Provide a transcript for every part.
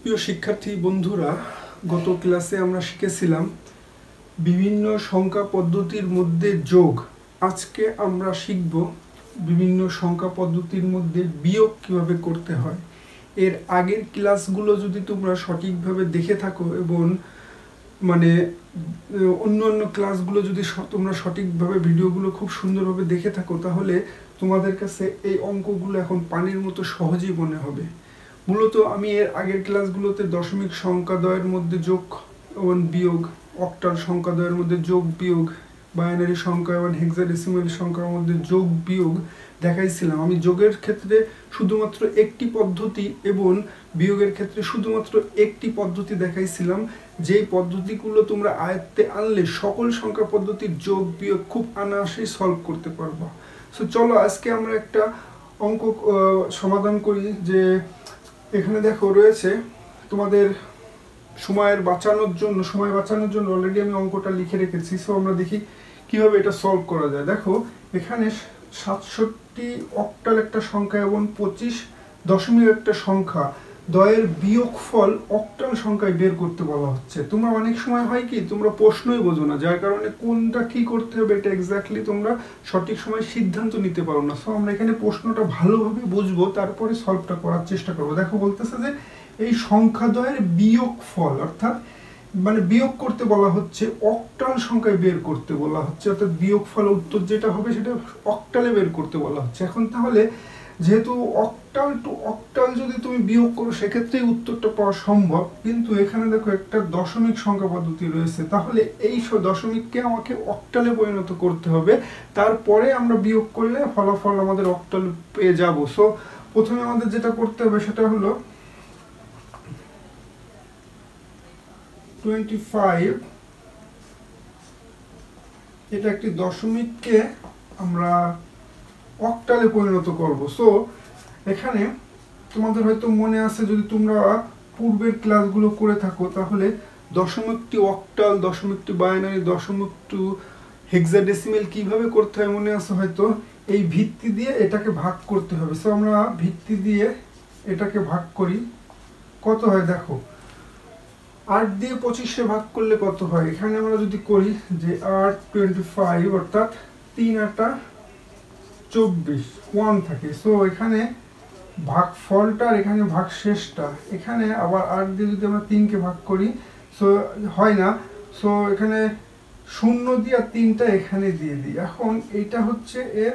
প্রিয় শিক্ষার্থী বন্ধুরা, গত ক্লাসে আমরা শিখেছিলাম বিভিন্ন সংখ্যা পদ্ধতির মধ্যে যোগ। আজকে আমরা শিখব বিভিন্ন সংখ্যা পদ্ধতির মধ্যে বিয়োগ কিভাবে করতে হয়। এর আগের ক্লাসগুলো যদি তোমরা সঠিকভাবে দেখে থাকো এবং অন্য ক্লাসগুলো যদি তোমরা সঠিকভাবে ভিডিওগুলো খুব সুন্দরভাবে দেখে থাকো, তাহলে তোমাদের কাছে এই অঙ্কগুলো এখন পানির মতো সহজেই মনে হবে। মূলত আমি এর আগের ক্লাসগুলোতে দশমিক সংখ্যাদ্বয়ের মধ্যে যোগ এবং বিয়োগ, অক্টাল সংখ্যাদ্বয়ের মধ্যে যোগ বিয়োগ, বাইনারি সংখ্যা এবং হেক্সাডেসিমাল সংখ্যার মধ্যে যোগ বিয়োগ দেখাইছিলাম। আমি যোগের ক্ষেত্রে শুধুমাত্র একটি পদ্ধতি এবং বিয়োগের ক্ষেত্রে শুধুমাত্র একটি পদ্ধতি দেখাইছিলাম। যেই পদ্ধতিগুলো তোমরা আয়ত্তে আনলে সকল সংখ্যা পদ্ধতির যোগ বিয়োগ খুব অনায়াসেই সলভ করতে পারবা। সো চলো আজকে আমরা একটা অঙ্ক সমাধান করি। যে এখানে দেখো রয়েছে তোমাদের সময় বাঁচানোর জন্য অলরেডি আমি অঙ্কটা লিখে রেখেছি। সো আমরা দেখি কিভাবে এটা সলভ করা যায়। দেখো এখানে 67 অক্টাল একটা সংখ্যা এবং 25 দশমিক একটা সংখ্যা দ্বয়ের বিয়োগফল অক্টাল সংখ্যায় বের করতে বলা হচ্ছে। তোমরা অনেক সময় হয় কি, তোমরা প্রশ্নই বোঝো না, যার কারণে কোনটা কি করতে হবে এটা এক্স্যাক্টলি তোমরা সঠিক সময় সিদ্ধান্ত নিতে পারো না। সো আমরা এখানে প্রশ্নটা ভালোভাবে বুঝবো, তারপরে সলভটা করার চেষ্টা করবো। দেখো বলতেছে যে এই সংখ্যাদ্বয়ের বিয়োগফল, অর্থাৎ বিয়োগ করতে বলা হচ্ছে, অক্টাল সংখ্যায় বের করতে বলা হচ্ছে, অর্থাৎ বিয়োগফল উত্তর যেটা হবে সেটা অক্টালে বের করতে বলা হচ্ছে। এখন তাহলে যেহেতু অক্টাল টু অক্টাল যদি তুমি বিয়োগ করো সেক্ষেত্রেই উত্তরটা পাওয়া সম্ভব, কিন্তু এখানে দেখো একটা দশমিক সংখ্যা পদ্ধতি রয়েছে, তাহলে এই দশমিককে আমাকে অক্টালে পরিণত করতে হবে, তারপরে আমরা বিয়োগ করলে ফলাফল আমাদের অক্টাল পেয়ে যাব। সো প্রথমে আমাদের যেটা করতে হবে সেটা হলো 25, এটা একটি দশমিককে আমরা অক্টালে পরিণত করব। সো এখানে তোমাদের হয়তো মনে আছে, যদি তোমরা পূর্বের ক্লাসগুলো করে থাকো, তাহলে দশমিকটি অক্টাল, দশমিকটি বাইনারি, দশমিকটি হেক্সাডেসিমাল কিভাবে করতে হয় মনে আছে হয়তো। এই ভিত্তি দিয়ে এটাকে ভাগ করতে হবে। সো আমরা ভিত্তি দিয়ে এটাকে ভাগ করি, কত হয় দেখো 8 দিয়ে 25 ভাগ করলে কত হয়। এখানে আমরা যদি করি যে 8 25, অর্থাৎ 3 8 24 1 থাকে। সো এখানে ভাগফলটা আর এখানে ভাগশেষটা, এখানে আবার 8 দিয়ে যদি আমরা 3কে ভাগ করি সো হয় না। সো এখানে 0 দিয়ে আর 3টা এখানে দিয়ে দিই। এখন এটা হচ্ছে এর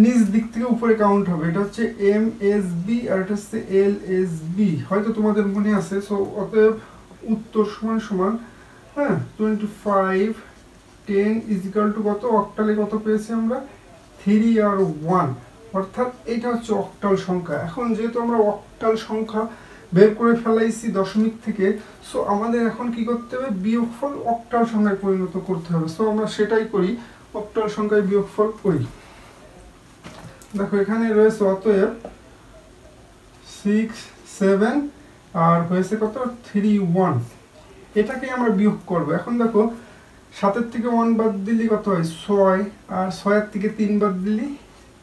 নিচ দিক থেকে উপরে কাউন্ট হবে, এটা হচ্ছে MSB আর এটা হচ্ছে LSB, হয়তো তোমাদের মনে আছে। সো অতএব উত্তর সমান সমান 25 10 ইজিক্যাল টু কত, অক্টালে কত পেয়েছি আমরা 3 আর 1, অর্থাৎ এটা হচ্ছে অক্টাল সংখ্যা। এখন যেহেতু আমরা অক্টাল সংখ্যা বের করে ফেলাইছি দশমিক থেকে, সো আমাদের এখন কি করতে হবে, বিয়োগফল অক্টাল সংখ্যায় পরিণত করতে হবে। সো আমরা সেটাই করি, অক্টাল সংখ্যায় বিয়োগফল করি। দেখো এখানে রয়েছে অতএব 6 7 আর হয়েছে কত 3 1, এটাকে আমরা বিয়োগ করব। এখন দেখো 7 থেকে 1 বাদ দিলে কত হয় 6, আর 6 থেকে 3 বাদ দিলে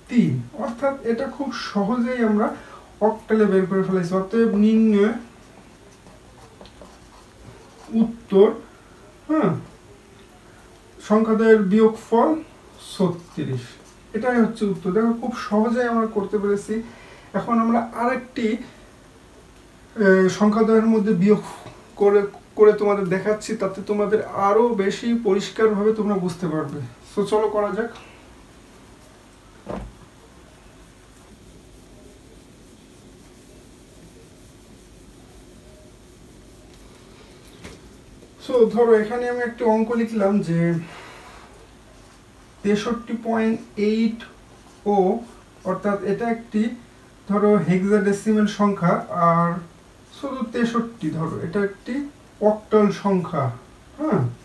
3, অর্থাৎ এটা খুব সহজেই আমরা অক্টালে বের করে ফেলেছি। অতএব নির্ণয় উত্তর সংখ্যাদ্বয়ের বিয়োগফল 36, এটাই হচ্ছে উত্তর। দেখো খুব সহজেই আমরা করতে পেরেছি। এখন আমরা আরেকটি সংখ্যাদ্বয়ের মধ্যে বিয়োগ করে তোমাদের দেখাচ্ছি, তাতে তোমাদের আরো বেশি পরিষ্কারভাবে তোমরা বুঝতে পারবে। সো চলো করা যাক। সো ধরো এখানে আমি একটি অঙ্ক লিখলাম যে 63.8 ও, অর্থাৎ এটা একটি ধরো হেক্সাডেসিমাল সংখ্যা, আর শুধু 63 ধরো এটা একটি অক্টাল সংখ্যা।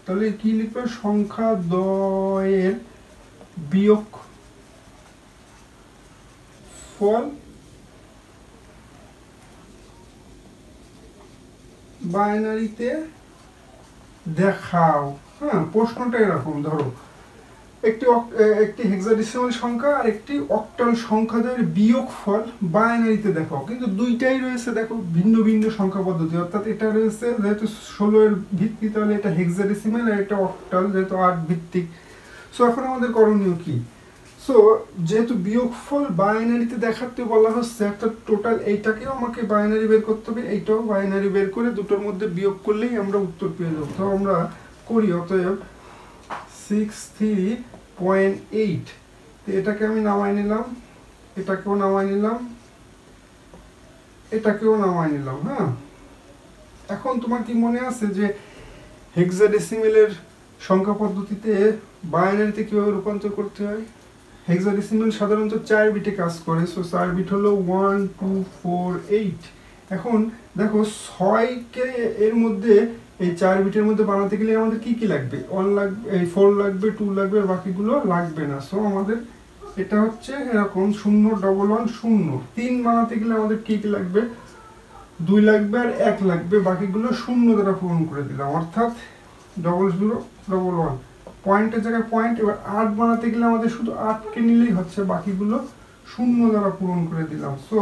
তাহলে কি লিখবে, সংখ্যা দ্বয়ের বিয়োগ ফল বাইনারিতে দেখাও। প্রশ্নটা এরকম, ধরো একটি হেক্সাডেসিমাল সংখ্যা আর একটি অক্টাল সংখ্যাদের বিয়োগফল বাইনারিতে দেখাও, কিন্তু দুইটাই রয়েছে দেখো ভিন্ন ভিন্ন সংখ্যা পদ্ধতি, অর্থাৎ এটা রয়েছে যেহেতু 16 এর ভিত্তি, তাহলে এটা হেক্সাডেসিমাল আর এটা অক্টাল যেহেতু 8 ভিত্তিক। সো এখন আমাদের করণীয় কি? সো যেহেতু বিয়োগফল বাইনারিতে দেখাতে বলা হচ্ছে, অর্থাৎ টোটাল এইটাকেও আমাকে বাইনারি বের করতে হবে, এইটাও বাইনারি বের করে দুটোর মধ্যে বিয়োগ করলেই আমরা উত্তর পেয়ে যাবো। তো আমরা করি, অতএব 63.8, এটাকে আমি নামাই নিলাম, এটাকেও নামাই নিলাম, এটাকেও নামাই নিলাম। হ্যাঁ, এখন তোমার কি মনে আছে যে হেক্সাডেসিমেলের সংখ্যা পদ্ধতিতে বাইনারিতে কিভাবে রূপান্তর করতে হয়? হেক্সাডেসিমেল সাধারণত 4 বিটে কাজ করে। সো 4 বিট হলো 1 2 4 8। এখন দেখো 6কে এর মধ্যে এই 4 বিটের মধ্যে বানাতে গেলে আমাদের কি কি লাগবে? 1 লাগবে, এই 4 লাগবে, 2 লাগবে, আর বাকিগুলো লাগবে না। সো আমাদের এটা হচ্ছে এরকম 0 1 1 0। 3 বানাতে গেলে আমাদের কি কি লাগবে? 2 লাগবে আর 1 লাগবে, বাকিগুলো 0 দ্বারা পূরণ করে দিলাম, অর্থাৎ 0 0 1 1। পয়েন্টের জায়গায় পয়েন্ট। এবার 8 বানাতে গেলে আমাদের শুধু 8কে নিলেই হচ্ছে, বাকিগুলো 0 দ্বারা পূরণ করে দিলাম। সো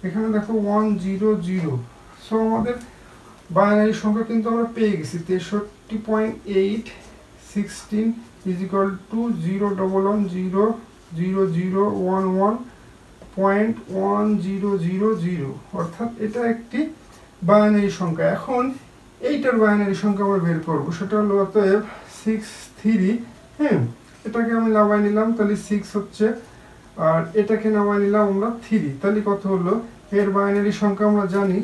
এখানে দেখো 1 0 0। সো আমাদের বাইনারি সংখ্যা কিন্তু আমরা পেয়ে গেছি 63.8 16 is equal to 0 1 1 0 0 0 1 1.1000, অর্থাৎ এটা একটি বাইনারি সংখ্যা। এখন এইটার বাইনারি সংখ্যা আমরা বের করবো, সেটা হলো অতএব 63। হ্যাঁ, এটাকে আমি নামাই নিলাম, তাহলে 6 হচ্ছে, আর এটাকে নামাই নিলাম আমরা 3, তাহলে কত হলো? এর বাইনারি সংখ্যা আমরা জানি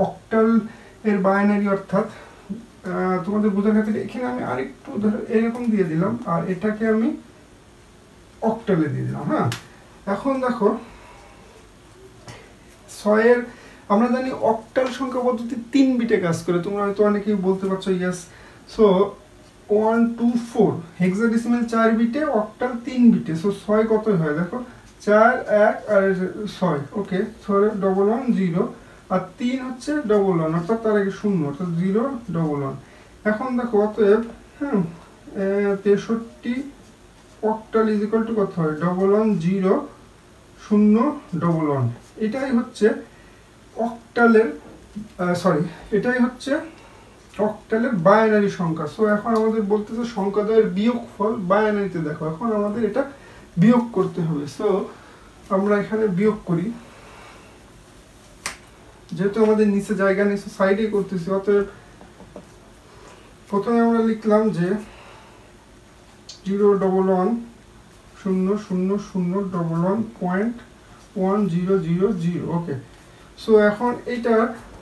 অক্টাল এর বাইনারি, অর্থাৎ তোমাদের বোঝার ক্ষেত্রে এখানে আমি আরেকটু এরকম দিয়ে দিলাম, আর এটাকে আমি অক্টালে দিয়ে দিলাম। হ্যাঁ, এখন দেখো 6 এর আমরা জানি অক্টাল সংখ্যা পদ্ধতি 3 বিটে কাজ করে। তোমরা হয়তো অনেকেই বলতে পারছো ইয়েস। সো 1 2 4 হেক্সাডেসিমাল 4 বিটে, অক্টাল 3 বিটে। সো 6 কতই হয় দেখো, 4 1 আর 6। ওকে, 6 1 1 0 আর 3 হচ্ছে 1 1, অর্থাৎ তার আগে 0, অর্থাৎ 0 1 1। এখন দেখো অতএব 63 অক্টাল ইজ ইকুয়াল টু কত হয়? 1 1 0 0 1 1। এটাই হচ্ছে অক্টালের এটাই হচ্ছে অক্টালের বাইনারি সংখ্যা। সো এখন আমাদের বলতেছে সংখ্যাদ্বয়ের বিয়োগফল বাইনারিতে দেখো। এখন আমাদের এটা বিয়োগ করতে হবে। সো আমরা এখানে বিয়োগ করি, যেহেতু আমাদের নিচে জায়গা নিচে সাইডে করতেছি, অতএব প্রথমে আমরা লিখলাম যে 0 1 1 0 0 0 1 1.1000। ওকে, সো এখন এটা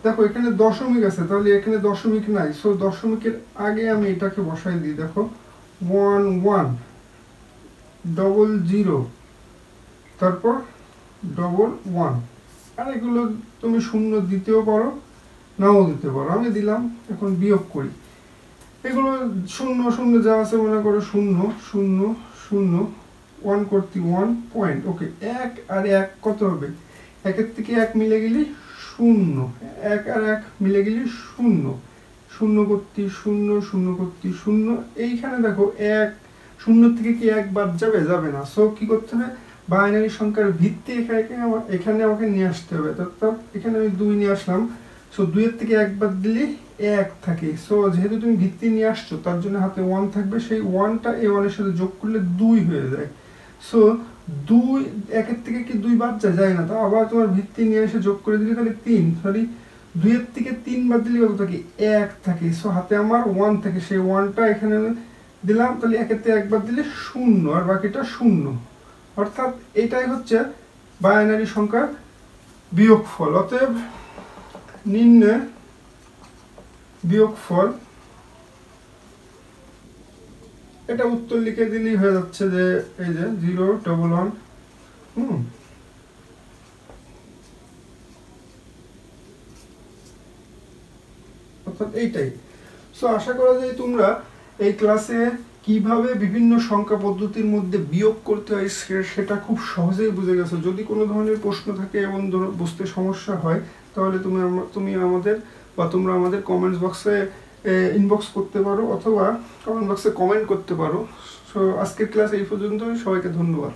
দেখো এখানে দশমিক আছে, তাহলে এখানে দশমিক নাই। সো দশমিকের আগে আমি এটাকে বসাই দিই। দেখো 1 1 0 তারপর 1 1, আর এগুলো তুমি 0 দিতেও পারো, নাও দিতে পারো, আমি দিলাম। এখন বিয়োগ করি, এগুলো 0 0 যা আছে মনে করো 0 0 0 1 করতে 1 পয়েন্ট। ওকে, 1 আর 1 কত হবে? 1 থেকে 1 মিলে গেলে 0, 1 আর 1 মিলে গেলে 0 0 করতে 0 0 করতে 0। এইখানে দেখো 1 0 থেকে কি 1 বাদ যাবে? যাবে না। সো কি করতে হবে? বাইনারি সংখ্যার ভিত্তি এখানে আমাকে নিয়ে আসতে হবে। অর্থাৎ এখানে আমি 2 নিয়ে আসলাম। সো 2 এর থেকে 1 বাদ দিলে 1 থাকে। সো যেহেতু তুমি ভিত্তি নিয়ে আসছো, তার জন্য হাতে 1 থাকবে, সেই 1টা এই 1 এর সাথে যোগ করলে 2 হয়ে যায়। সো 2 1 এর থেকে কি 2 বাদ যায় না, তা আবার তোমার ভিত্তি নিয়ে এসে যোগ করে দিলে তাহলে 3, সরি 2 এর থেকে 3 বাদ দিলে কত থাকে? 1 থাকে। সো হাতে আমার 1 থাকে, সেই 1টা এখানে দিলাম, তাহলে 1 এর থেকে 1 বাদ দিলে 0 আর বাকিটা 0। অর্থাৎ এটাই হচ্ছে বাইনারি সংখ্যার বিয়োগফল। অতএব নিম্নে বিয়োগফল, এটা উত্তর লিখে দিলেই হয়ে যাচ্ছে যে এই যে 0 1 1। অর্থাৎ এইটাই। সো আশা করা যায় তোমরা এই ক্লাসে কিভাবে বিভিন্ন সংখ্যা পদ্ধতির মধ্যে বিয়োগ করতে হয় সেটা খুব সহজেই বুঝে গেছো। যদি কোনো ধরনের প্রশ্ন থাকে এবং বুঝতে সমস্যা হয়, তাহলে তুমি আমাদের বা তোমরা আমাদের কমেন্টস বক্সে ইনবক্স করতে পারো, অথবা কমেন্ট বক্সে কমেন্ট করতে পারো। সো আজকের ক্লাস এই পর্যন্ত, সবাইকে ধন্যবাদ।